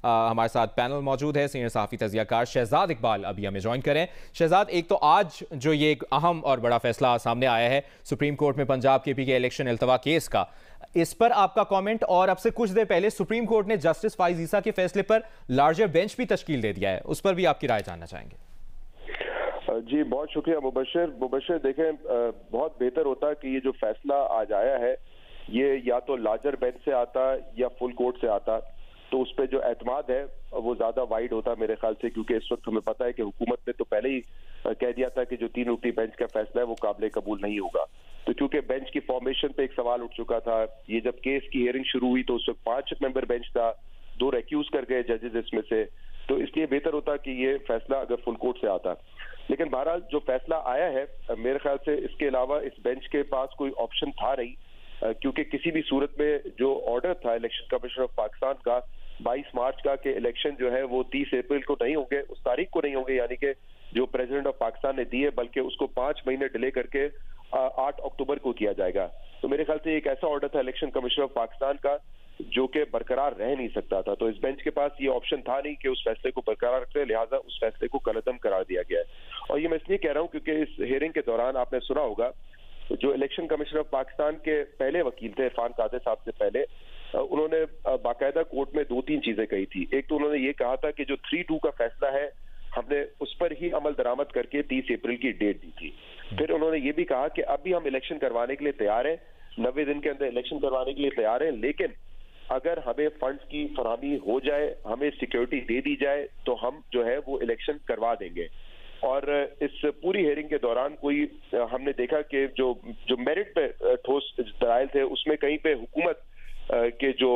हमारे साथ पैनल मौजूद है। सीनियर सहाफ़ी तज़कियाकार शहजाद इकबाल अभी हमें ज्वाइन करें। शहजाद, एक तो आज जो ये एक अहम और बड़ा फैसला सामने आया है सुप्रीम कोर्ट में पंजाब केपी के इलेक्शन अल्तवा केस का, इस पर आपका कमेंट। और अब से कुछ देर पहले सुप्रीम कोर्ट ने जस्टिस फाइज ईसा के फैसले पर लार्जर बेंच भी तश्कील दे दिया है, उस पर भी आपकी राय जानना चाहेंगे। जी बहुत शुक्रिया मुबशर। देखें, बहुत बेहतर होता कि ये जो फैसला आज आया है ये या तो लार्जर बेंच से आता या फुल कोर्ट से आता, तो उस पर जो एतमाद है वो ज्यादा वाइड होता मेरे ख्याल से, क्योंकि इस वक्त हमें पता है कि हुकूमत ने तो पहले ही कह दिया था कि जो 3 रुकनी बेंच का फैसला है वो काबिल कबूल नहीं होगा। तो क्योंकि बेंच की फॉर्मेशन पे एक सवाल उठ चुका था, ये जब केस की हियरिंग शुरू हुई तो उस वक्त 5 मेंबर बेंच था, 2 रेक्यूज कर गए जजेस इसमें से, तो इसलिए बेहतर होता कि ये फैसला अगर फुल कोर्ट से आता। लेकिन बहरहाल जो फैसला आया है मेरे ख्याल से इसके अलावा इस बेंच के पास कोई ऑप्शन था नहीं, क्योंकि किसी भी सूरत में जो ऑर्डर था इलेक्शन कमीशन ऑफ पाकिस्तान का 22 मार्च का कि इलेक्शन जो है वो 30 अप्रैल को नहीं होंगे, उस तारीख को नहीं होंगे, यानी कि जो प्रेसिडेंट ऑफ पाकिस्तान ने दी है, बल्कि उसको 5 महीने डिले करके 8 अक्टूबर को किया जाएगा। तो मेरे ख्याल से एक ऐसा ऑर्डर था इलेक्शन कमीशन ऑफ पाकिस्तान का जो कि बरकरार रह नहीं सकता था। तो इस बेंच के पास ये ऑप्शन था नहीं कि उस फैसले को बरकरार रखे, लिहाजा उस फैसले को कलअदम करार दिया गया है। और ये मैं इसलिए कह रहा हूँ क्योंकि इस हियरिंग के दौरान आपने सुना होगा जो इलेक्शन कमीशन ऑफ पाकिस्तान के पहले वकील थे इरफान कादिर साहब से पहले, उन्होंने बाकायदा कोर्ट में 2-3 चीजें कही थी। एक तो उन्होंने ये कहा था कि जो 3-2 का फैसला है हमने उस पर ही अमल दरामद करके 30 अप्रैल की डेट दी थी। फिर उन्होंने ये भी कहा कि अब भी हम इलेक्शन करवाने के लिए तैयार हैं, 90 दिन के अंदर इलेक्शन करवाने के लिए तैयार हैं, लेकिन अगर हमें फंड्स की फराहमी हो जाए, हमें सिक्योरिटी दे दी जाए, तो हम जो है वो इलेक्शन करवा देंगे। और इस पूरी हेयरिंग के दौरान कोई हमने देखा कि जो मेरिट पे ठोस दलाइल थे उसमें कहीं पे हुकूमत के जो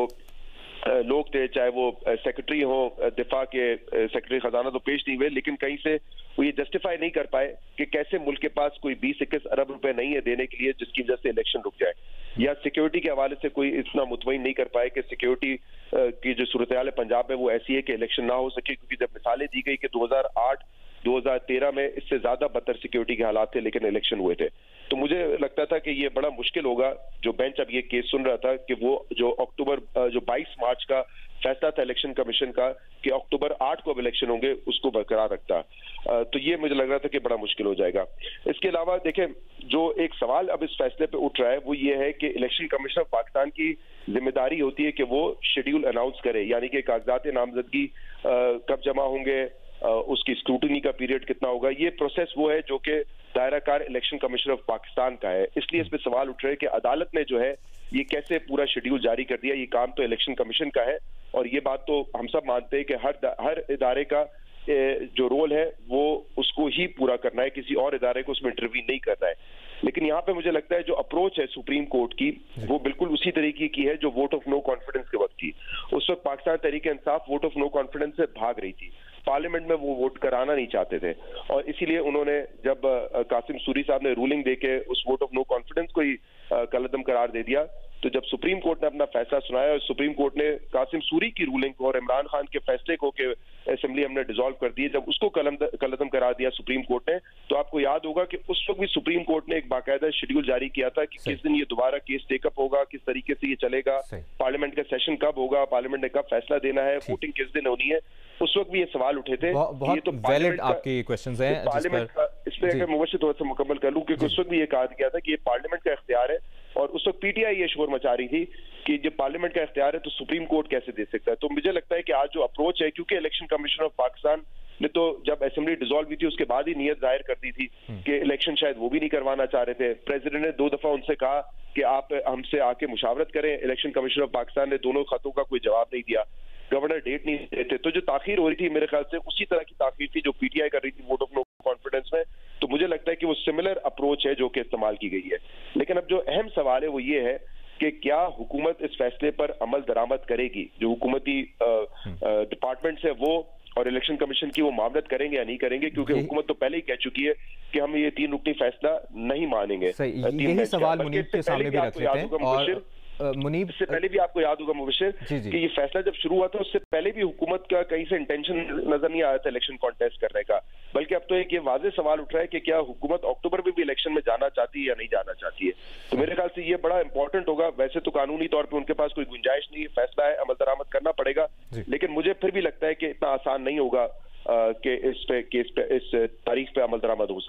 लोग थे, चाहे वो सेक्रेटरी हो दिफा के सेक्रेटरी खजाना तो पेश नहीं हुए, लेकिन कहीं से वो ये जस्टिफाई नहीं कर पाए कि कैसे मुल्क के पास कोई 20-21 अरब रुपए नहीं है देने के लिए जिसकी वजह से इलेक्शन रुक जाए, या सिक्योरिटी के हवाले से कोई इतना मुतमईन नहीं कर पाए कि सिक्योरिटी की जो सूरत हाल है पंजाब में वो ऐसी है कि इलेक्शन ना हो सके, क्योंकि जब मिसालें दी गई कि 2008-2013 में इससे ज्यादा बदतर सिक्योरिटी के हालात थे लेकिन इलेक्शन हुए थे। तो मुझे लगता था कि ये बड़ा मुश्किल होगा, जो बेंच अब ये केस सुन रहा था, कि वो जो 22 मार्च का फैसला था इलेक्शन कमीशन का कि अक्टूबर 8 को अब इलेक्शन होंगे, उसको बरकरार रखता। तो ये मुझे लग रहा था कि बड़ा मुश्किल हो जाएगा। इसके अलावा देखें, जो एक सवाल अब इस फैसले पे उठ रहा है वो ये है कि इलेक्शन कमीशन ऑफ पाकिस्तान की जिम्मेदारी होती है कि वो शेड्यूल अनाउंस करे, यानी कि कागजात नामजदगी कब जमा होंगे, उसकी स्क्रूटनी का पीरियड कितना होगा। ये प्रोसेस वो है जो कि दायराकार इलेक्शन कमीशन ऑफ पाकिस्तान का है, इसलिए इस पे सवाल उठ रहे हैं कि अदालत ने जो है ये कैसे पूरा शेड्यूल जारी कर दिया। ये काम तो इलेक्शन कमीशन का है और ये बात तो हम सब मानते हैं कि हर इदारे का जो रोल है वो उसको ही पूरा करना है, किसी और इदारे को उसमें इंटरवीन नहीं करना है। लेकिन यहाँ पे मुझे लगता है जो अप्रोच है सुप्रीम कोर्ट की वो बिल्कुल उसी तरीके की है जो वोट ऑफ नो कॉन्फिडेंस के वक्त की। उस वक्त Pakistan Tehreek Insaf vote of no confidence से भाग रही थी, पार्लियामेंट में वो वोट कराना नहीं चाहते थे, और इसीलिए उन्होंने जब कासिम सूरी साहब ने रूलिंग देके उस वोट ऑफ नो कॉन्फिडेंस को ही कलअदम करार दे दिया। तो जब सुप्रीम कोर्ट ने अपना फैसला सुनाया और सुप्रीम कोर्ट ने कासिम सूरी की रूलिंग को और इमरान खान के फैसले को कि असेंबली हमने डिसॉल्व कर दी, जब उसको कलअदम करार दिया सुप्रीम कोर्ट ने, तो आपको याद होगा कि उस वक्त भी सुप्रीम कोर्ट ने एक बाकायदा शेड्यूल जारी किया था कि किस दिन ये दोबारा केस टेकअप होगा, किस तरीके से ये चलेगा, पार्लियामेंट का सेशन कब होगा, पार्लियामेंट ने कब फैसला देना है, वोटिंग किस दिन होनी है। उस वक्त भी ये सवाल उठे थे। बहुत ये तो वैलिड आपके क्वेश्चंस हैं। पार्लियामेंट का इसमें अगर मुबशर थोड़ा सा मुकम्मल कर लूं, क्योंकि उस वक्त भी ये कहा गया था कि ये पार्लियामेंट का इख्तियार है, और उस वक्त पीटीआई ये शोर मचा रही थी कि जब पार्लियामेंट का इख्तियार है तो सुप्रीम कोर्ट कैसे दे सकता है। तो मुझे लगता है कि आज जो अप्रोच है, क्योंकि इलेक्शन कमीशन ऑफ पाकिस्तान ने तो जब असेंबली डिसॉल्व हुई थी उसके बाद ही नियत जाहिर कर दी थी कि इलेक्शन शायद वो भी नहीं करवाना चाह रहे थे। प्रेसिडेंट ने 2 दफा उनसे कहा कि आप हमसे आके मुशावरत करें, इलेक्शन कमीशन ऑफ पाकिस्तान ने दोनों खतों का कोई जवाब नहीं दिया, गवर्नर डेट नहीं देते। तो जो ताखीर हो रही थी मेरे ख्याल से उसी तरह की ताखीर थी जो पीटीआई कर रही थी वोट ऑफ नो कॉन्फिडेंस में। तो मुझे लगता है कि वो सिमिलर अप्रोच है जो कि इस्तेमाल की गई है। लेकिन अब जो अहम सवाल है वो ये है कि क्या हुकूमत इस फैसले पर अमल दरामद करेगी, जो हुकूमती डिपार्टमेंट्स है वो और इलेक्शन कमीशन की वो मामलत करेंगे या नहीं करेंगे, क्योंकि हुकूमत तो पहले ही कह चुकी है कि हम ये 3 रुकनी फैसला नहीं मानेंगे। यही सवाल मुनीब के सामने भी रख लेते हैं। और मुनीब, इससे पहले भी आपको याद होगा मुबशिर कि ये फैसला जब शुरू हुआ था उससे पहले भी हुकूमत का कहीं से इंटेंशन नजर नहीं आया था इलेक्शन कॉन्टेस्ट करने का। बल्कि अब तो एक ये वाज़ेह सवाल उठ रहा है कि क्या हुकूमत अक्टूबर में भी इलेक्शन में जाना चाहती है या नहीं जाना चाहती है। तो मेरे ख्याल से ये बड़ा इंपॉर्टेंट होगा। वैसे तो कानूनी तौर पर उनके पास कोई गुंजाइश नहीं है, फैसला है, अमल दरामद करना पड़ेगा, लेकिन मुझे फिर भी लगता है कि इतना आसान नहीं होगा कि इस तारीख पे अमल दरामद हो सके।